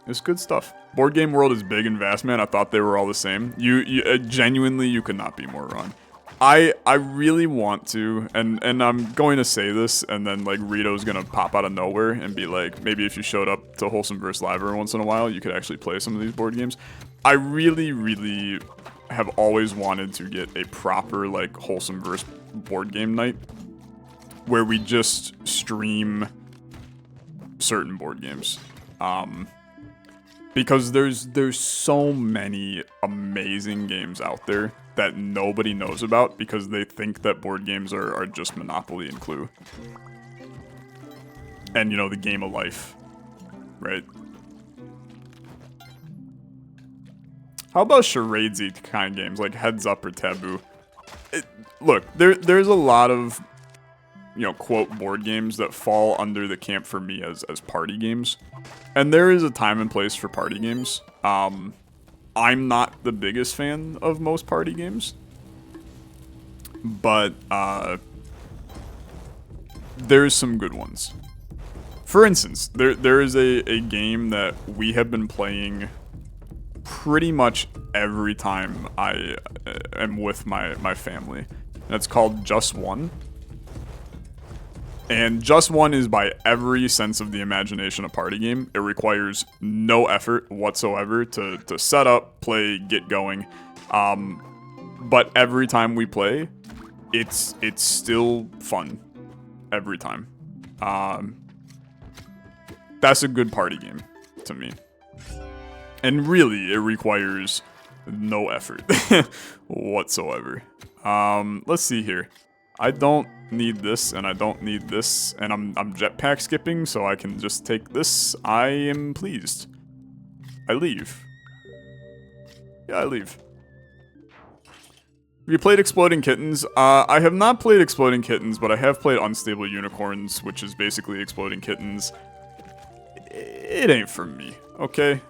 A: It's good stuff. Board Game World is big and vast, man. I thought they were all the same. You genuinely, you could not be more wrong. I really want to, and I'm going to say this, and then like Rito's gonna pop out of nowhere and be like, maybe if you showed up to Wholesome Verse Live every once in a while, you could actually play some of these board games. I really, really have always wanted to get a proper like Wholesome Verse board game night where we just stream certain board games. Because there's so many amazing games out there that nobody knows about because they think that board games are just Monopoly and Clue. And, the game of life, right? How about charades-y kind of games, like Heads Up or Taboo? Look, there's a lot of, quote, board games that fall under the camp for me as party games. And there is a time and place for party games. I'm not the biggest fan of most party games. But, there's some good ones. For instance, there is a game that we have been playing pretty much every time I am with my family. And it's called Just One. And Just One is, by every sense of the imagination, a party game. It requires no effort whatsoever to set up, play, get going. But every time we play, it's still fun. Every time. That's a good party game to me. And really, it requires no effort whatsoever. Let's see here. I don't need this, and I don't need this, and I'm jetpack skipping, so I can just take this. I am pleased. I leave. Yeah, I leave. You played Exploding Kittens? I have not played Exploding Kittens, but I have played Unstable Unicorns, which is basically Exploding Kittens. It ain't for me, okay?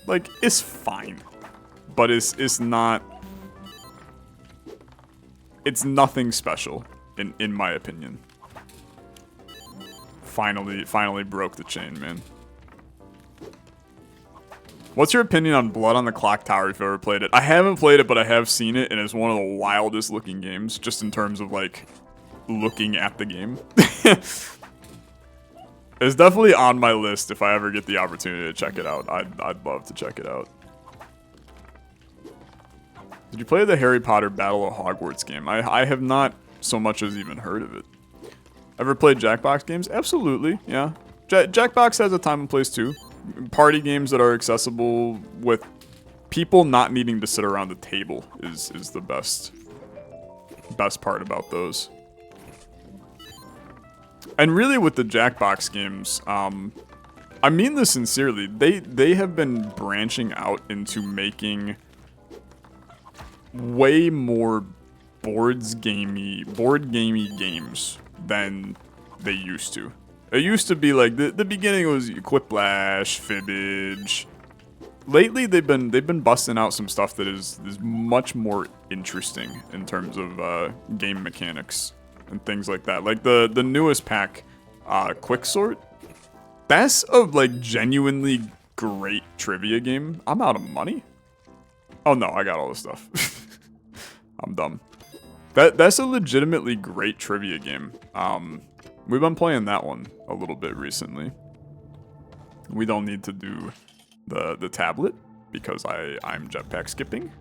A: Like, it's fine. But it's not... It's nothing special, in my opinion. Finally broke the chain, man. What's your opinion on Blood on the Clock Tower if you've ever played it? I haven't played it, but I have seen it, and it's one of the wildest looking games, just in terms of, like, looking at the game. It's definitely on my list if I ever get the opportunity to check it out. I'd love to check it out. Did you play the Harry Potter Battle of Hogwarts game? I have not so much as even heard of it. Ever played Jackbox games? Absolutely, yeah. Jackbox has a time and place too. Party games that are accessible with people not needing to sit around the table is the best part about those. And really with the Jackbox games, I mean this sincerely, they have been branching out into making way more board gamey games than they used to. It used to be like the beginning was Quiplash, Fibbage. Lately they've been busting out some stuff that is much more interesting in terms of game mechanics and things like that. Like the newest pack, Quicksort. That's a like genuinely great trivia game. I'm out of money. Oh no, I got all this stuff. I'm dumb. That's a legitimately great trivia game. We've been playing that one a little bit recently. We don't need to do the tablet because I'm jetpack skipping.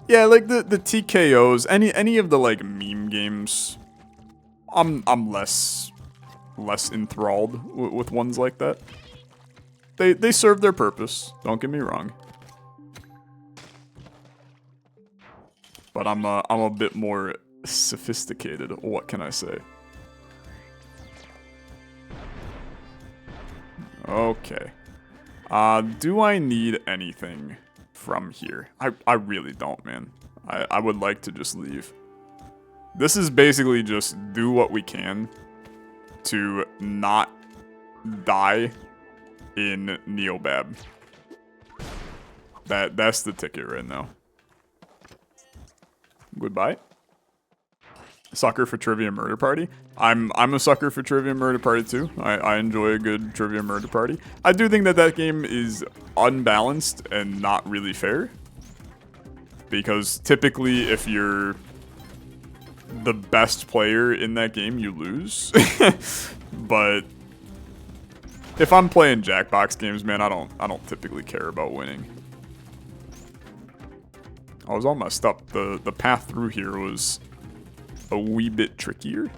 A: Yeah, like the TKOs, any of the like meme games, I'm less enthralled with ones like that. They serve their purpose, don't get me wrong. But I'm a bit more sophisticated, what can I say? Okay. Do I need anything from here? I really don't, man. I would like to just leave. This is basically just do what we can to not die in Neobab. That's the ticket right now. Goodbye. Sucker for Trivia Murder Party. I'm a sucker for Trivia Murder Party too. I enjoy a good Trivia Murder Party. I do think that game is unbalanced and not really fair. Because typically if you're the best player in that game, you lose. But if I'm playing Jackbox games, man, I don't typically care about winning. I was all messed up. The path through here was a wee bit trickier.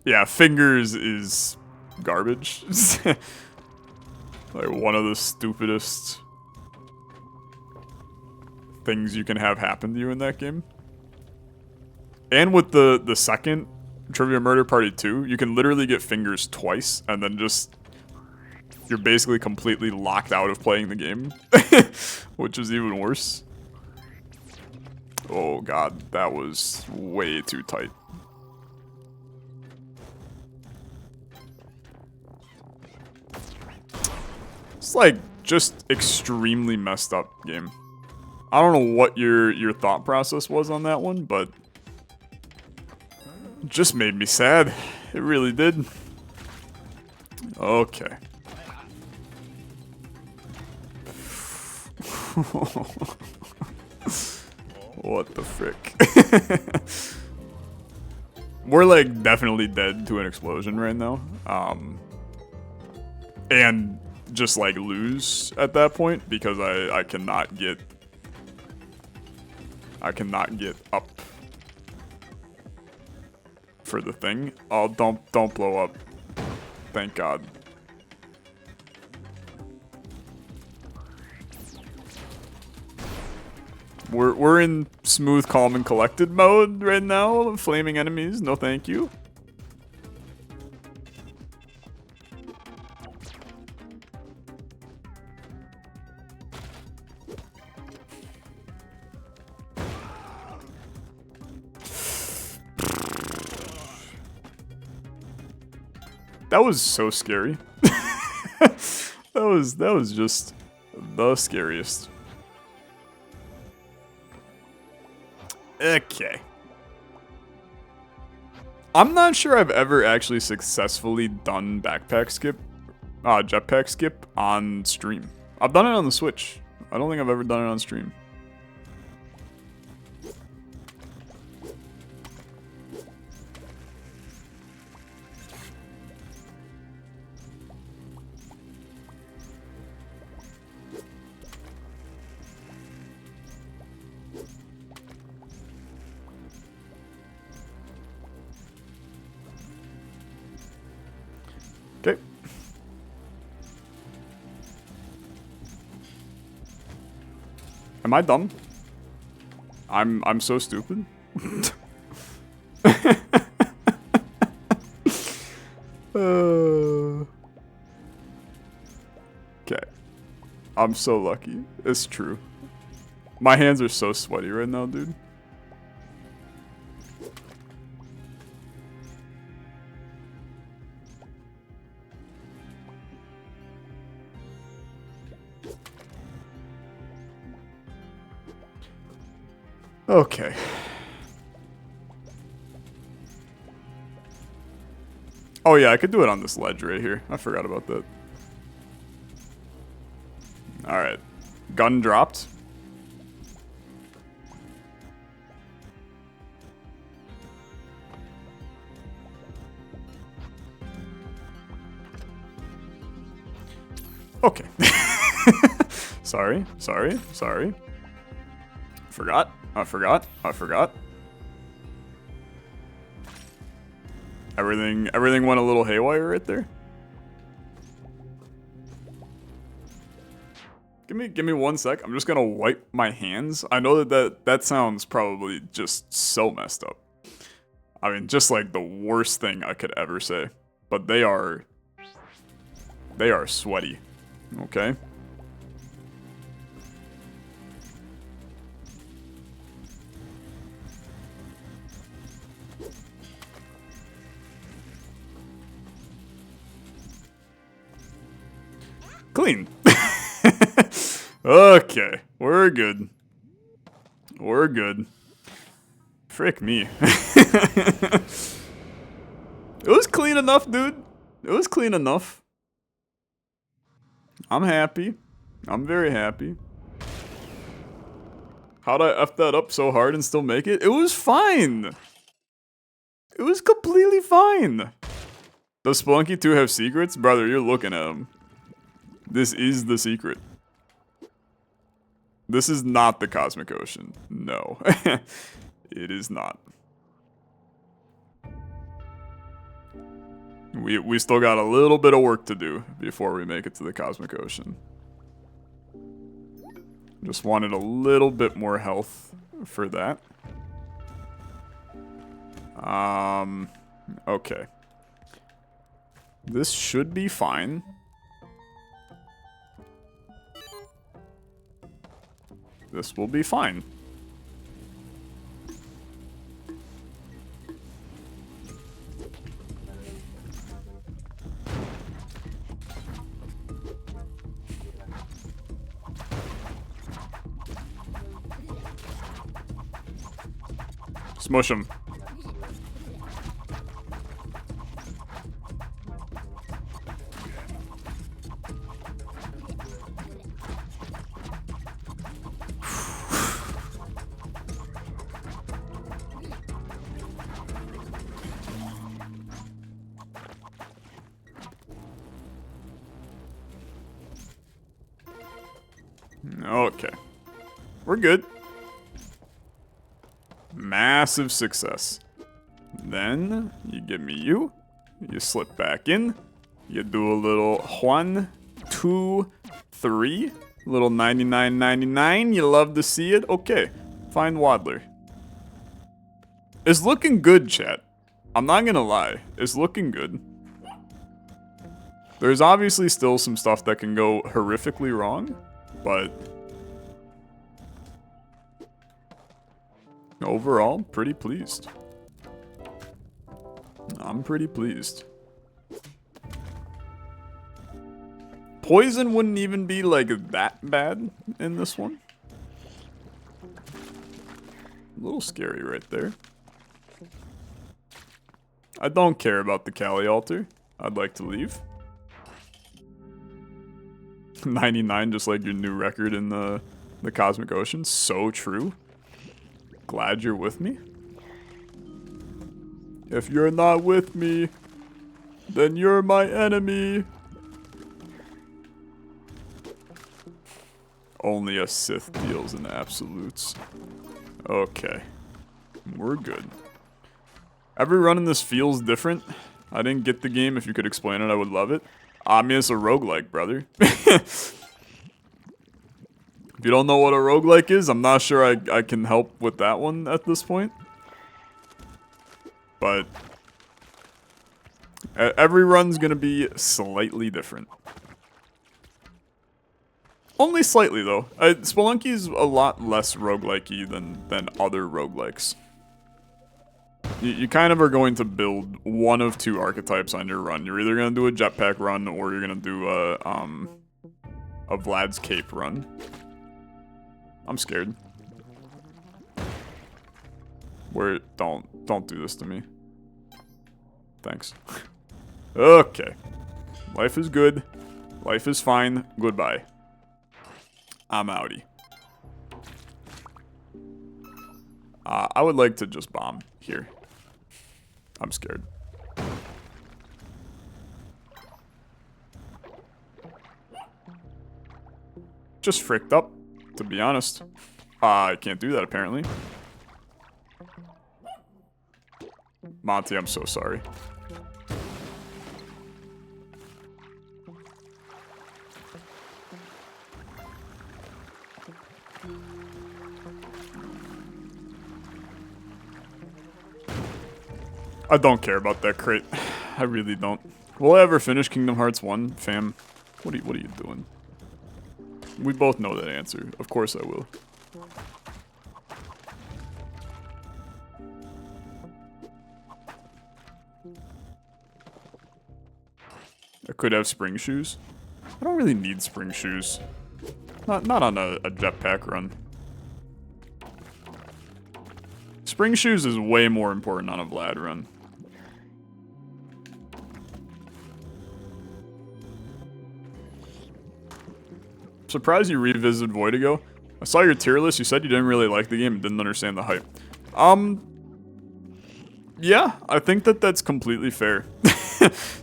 A: Yeah, fingers is garbage. Like one of the stupidest things you can have happen to you in that game. And with the second Trivia Murder Party 2, you can literally get fingers twice and then just you're basically completely locked out of playing the game. Which is even worse. Oh god, that was way too tight. It's like just extremely messed up game. I don't know what your thought process was on that one, but it just made me sad. It really did. Okay. What the frick? We're like definitely dead to an explosion right now. And just like lose at that point because I cannot get up for the thing. Oh, don't blow up. Thank God. We're in smooth, calm, and collected mode right now. Flaming enemies, no thank you. That was so scary. That was just the scariest. Okay. I'm not sure I've ever actually successfully done jetpack skip on stream. I've done it on the Switch. I don't think I've ever done it on stream. Okay. Am I dumb? I'm so stupid. Okay. I'm so lucky. It's true. My hands are so sweaty right now, dude. Okay. Oh yeah, I could do it on this ledge right here. I forgot about that. Alright. Gun dropped. Okay. Sorry. I forgot. Everything went a little haywire right there. Give me 1 sec. I'm just gonna wipe my hands. I know that sounds probably just so messed up. I mean, just like the worst thing I could ever say. But they are sweaty. Okay. Clean. Okay, we're good. We're good. Frick me. It was clean enough, dude. It was clean enough. I'm happy. I'm very happy. How'd I F that up so hard and still make it? It was fine. It was completely fine. Does Spelunky 2 have secrets? Brother, you're looking at them. This is the secret. This is not the Cosmic Ocean. No. It is not. We still got a little bit of work to do before we make it to the Cosmic Ocean. Just wanted a little bit more health for that. Okay. This should be fine. This will be fine. Smush him. Okay. We're good. Massive success. Then, you give me you. You slip back in. You do a little 1, 2, 3. Little 99.99. You love to see it. Okay. Find Waddler. It's looking good, chat. I'm not gonna lie. It's looking good. There's obviously still some stuff that can go horrifically wrong, but overall, pretty pleased. I'm pretty pleased. Poison wouldn't even be like that bad in this one. A little scary right there. I don't care about the Kali altar. I'd like to leave. 99, just like your new record in the Cosmic Ocean. So true. Glad you're with me. If you're not with me, then you're my enemy. Only a Sith deals in absolutes. Okay. We're good. Every run in this feels different. I didn't get the game. If you could explain it, I would love it. I mean, it's a roguelike, brother. If you don't know what a roguelike is, I'm not sure I can help with that one at this point. But every run's gonna be slightly different. Only slightly, though. Spelunky's a lot less roguelike-y than other roguelikes. You kind of are going to build one of two archetypes on your run. You're either going to do a jetpack run, or you're going to do a Vlad's Cape run. I'm scared. Don't do this to me. Thanks. Okay. Life is good. Life is fine. Goodbye. I'm outie. I would like to just bomb here. I'm scared. Just fricked up, to be honest. I can't do that, apparently. Monty, I'm so sorry. I don't care about that crate. I really don't. Will I ever finish Kingdom Hearts 1, fam? What are you doing? We both know that answer. Of course I will. I could have spring shoes. I don't really need spring shoes. Not on a jetpack run. Spring shoes is way more important on a Vlad run. Surprised you revisited Voidigo. I saw your tier list. You said you didn't really like the game and didn't understand the hype. Yeah, I think that's completely fair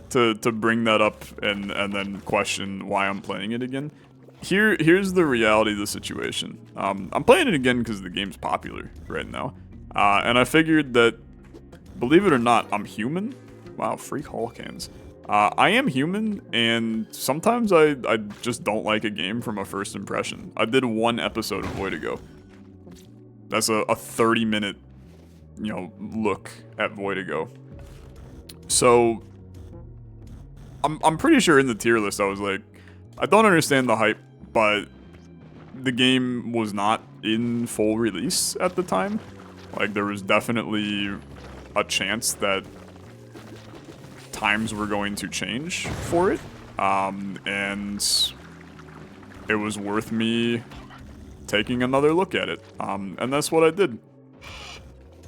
A: to bring that up and then question why I'm playing it again. Here's the reality of the situation. I'm playing it again because the game's popular right now. And I figured that, believe it or not, I'm human. Wow, freak Hall cans. I am human, and sometimes I just don't like a game from a first impression. I did one episode of Voidigo. That's a 30-minute, look at Voidigo. So, I'm pretty sure in the tier list I was like, I don't understand the hype, but the game was not in full release at the time. Like, there was definitely a chance that times were going to change for it, and it was worth me taking another look at it, and that's what I did.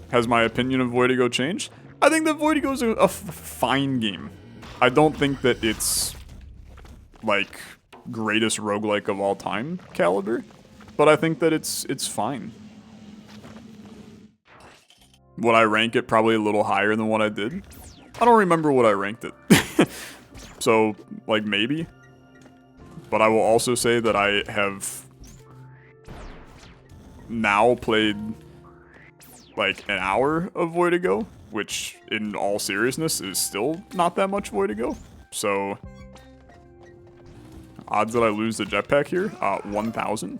A: Has my opinion of Voidigo changed? I think that Voidigo is a fine game. I don't think that it's, like, greatest roguelike of all time caliber, but I think that it's fine. Would I rank it probably a little higher than what I did? I don't remember what I ranked it. So, like, maybe. But I will also say that I have now played, like, an hour of Voidigo, which, in all seriousness, is still not that much Voidigo. So, odds that I lose the jetpack here, 1,000.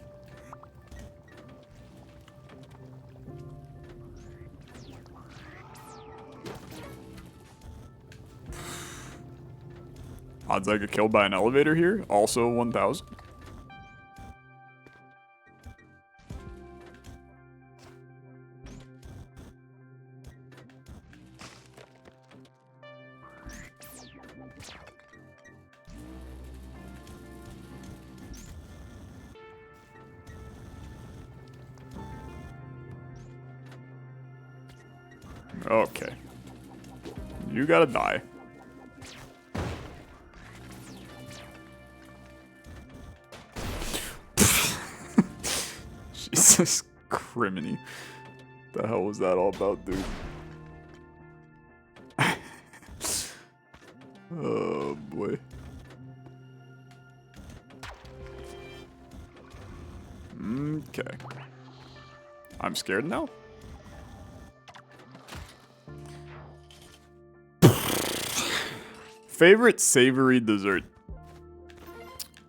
A: Odds I get killed by an elevator here, also 1,000. Okay. You gotta die. Jesus criminy. The hell was that all about, dude? Oh boy. Okay. I'm scared now. Favorite savory dessert?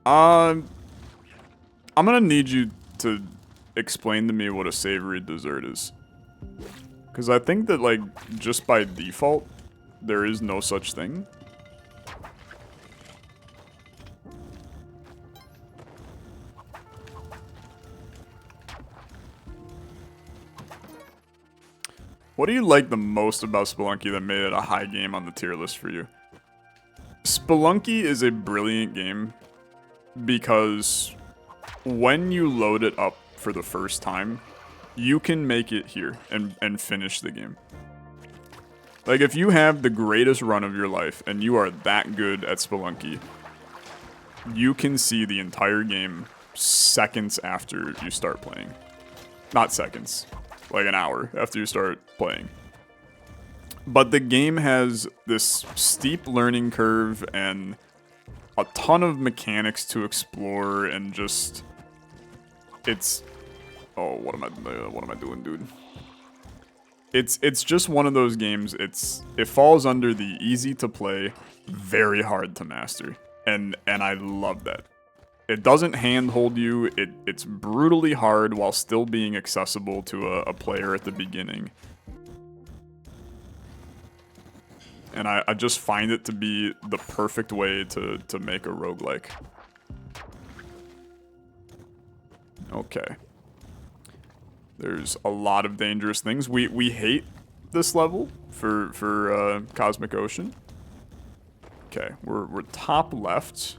A: I'm gonna need you to explain to me what a savory dessert is. Because I think that, like, just by default, there is no such thing. What do you like the most about Spelunky that made it a high game on the tier list for you? Spelunky is a brilliant game because when you load it up for the first time, you can make it here and finish the game. Like, if you have the greatest run of your life and you are that good at Spelunky, you can see the entire game seconds after you start playing. Not seconds. Like an hour after you start playing. But the game has this steep learning curve and a ton of mechanics to explore, and just it's oh, what am I doing, dude? It's just one of those games. It falls under the easy to play, very hard to master. And I love that. It doesn't handhold you. It's brutally hard while still being accessible to a player at the beginning. And I just find it to be the perfect way to make a roguelike. Okay. There's a lot of dangerous things. We hate this level for Cosmic Ocean. Okay, we're top left.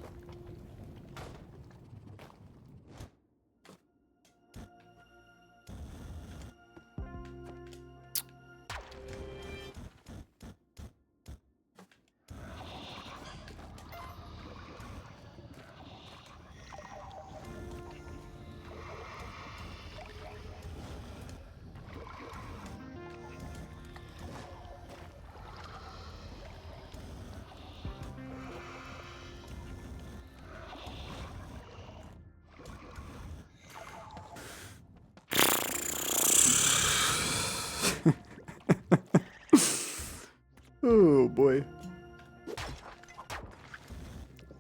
A: Oh boy.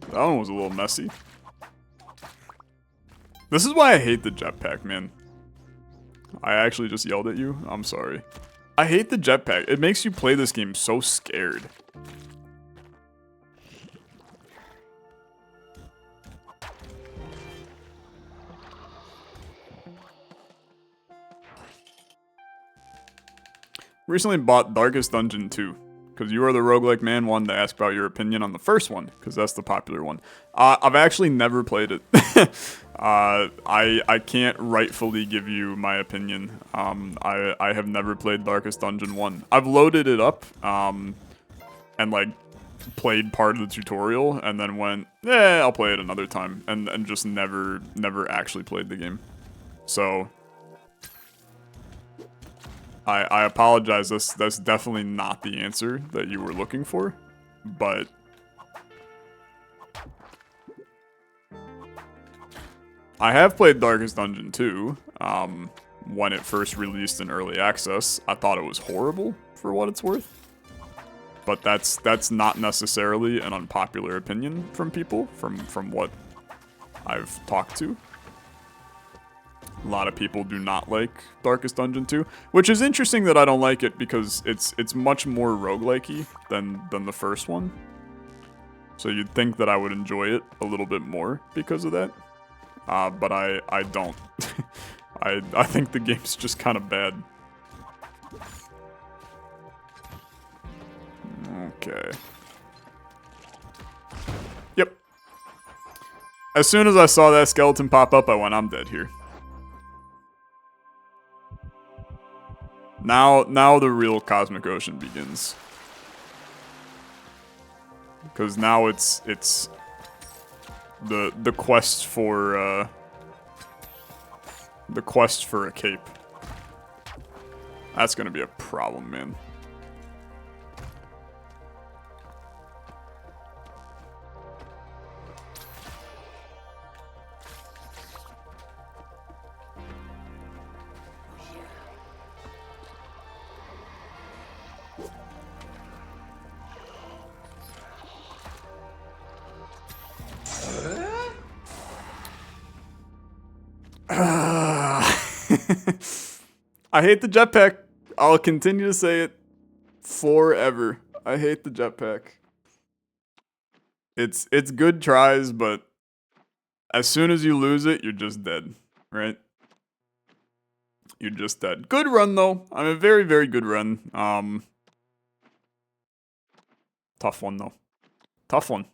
A: That one was a little messy. This is why I hate the jetpack, man. I actually just yelled at you. I'm sorry. I hate the jetpack. It makes you play this game so scared. Recently bought Darkest Dungeon 2. Because you are the roguelike man, wanted to ask about your opinion on the first one, because that's the popular one. I've actually never played it. I can't rightfully give you my opinion. I have never played Darkest Dungeon 1. I've loaded it up, and like played part of the tutorial, and then went, I'll play it another time, and just never actually played the game. So I apologize, that's definitely not the answer that you were looking for, but I have played Darkest Dungeon 2, when it first released in early access. I thought it was horrible for what it's worth, but that's not necessarily an unpopular opinion from people, from what I've talked to. A lot of people do not like Darkest Dungeon 2, which is interesting that I don't like it because it's much more roguelike-y than the first one. So you'd think that I would enjoy it a little bit more because of that. But I don't. I think the game's just kind of bad. Okay. Yep. As soon as I saw that skeleton pop up, I went, I'm dead here. Now the real Cosmic Ocean begins. Because now it's the quest for a cape. That's gonna be a problem, man. I hate the jetpack. I'll continue to say it forever. I hate the jetpack. It's good tries, but as soon as you lose it, you're just dead, right? You're just dead. Good run though. I mean, a very, very good run. Tough one though. Tough one.